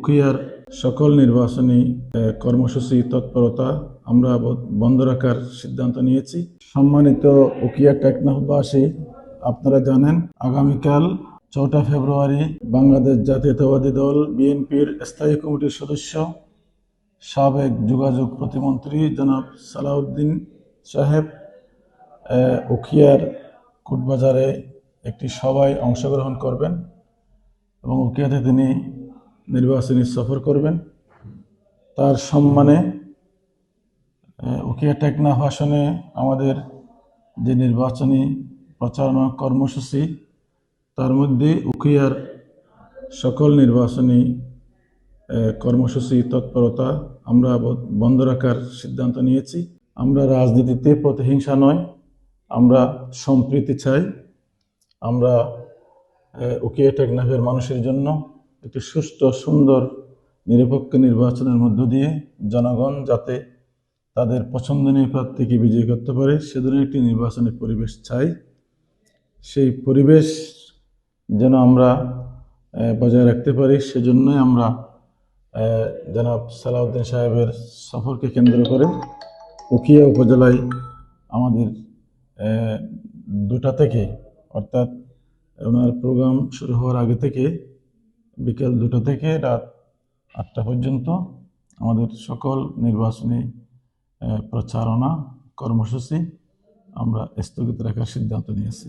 উখিয়ার সকল নির্বাচনী কর্মসূচি তৎপরতা আমরা বন্ধ রাখার সিদ্ধান্ত নিয়েছি। সম্মানিত উখিয়া টেকনাফবাসী, আপনারা জানেন আগামীকাল 4 ফেব্রুয়ারি বাংলাদেশ জাতীয়তাবাদী দল বিএনপির স্থায়ী কমিটির সদস্য সাবেক যোগাযোগ প্রতিমন্ত্রী জনাব সালাউদ্দিন সাহেব উখিয়ার কোটবাজারে একটি সভায় অংশগ্রহণ করবেন এবং উখিয়াতে তিনি নির্বাচনী সফর করবেন। তার সম্মানে উখিয়া টেকনাফ আসনে আমাদের যে নির্বাচনী প্রচারণা কর্মসূচি, তার মধ্যে উখিয়ার সকল নির্বাচনী কর্মসূচি তৎপরতা আমরা বন্ধ রাখার সিদ্ধান্ত নিয়েছি। আমরা রাজনীতিতে প্রতিহিংসা নয়, আমরা সম্প্রীতি চাই। আমরা উখিয়া টেকনাফের মানুষের জন্য একটি সুষ্ঠু, সুন্দর, নিরপেক্ষ নির্বাচনের মধ্য দিয়ে জনগণ যাতে তাদের পছন্দনীয় প্রার্থীকে বিজয়ী করতে পারে, সে ধরনের একটি নির্বাচনী পরিবেশ চাই। সেই পরিবেশ যেন আমরা বজায় রাখতে পারি, সেজন্যই আমরা জনাব সালাউদ্দিন সাহেবের সফরকে কেন্দ্র করে উখিয়া উপজেলায় আমাদের 2টা থেকে, অর্থাৎ ওনার প্রোগ্রাম শুরু হওয়ার আগে থেকে বিকেল 2টা থেকে রাত 8টা পর্যন্ত আমাদের সকল নির্বাচনী প্রচারণা কর্মসূচি আমরা স্থগিত রাখার সিদ্ধান্ত নিয়েছি।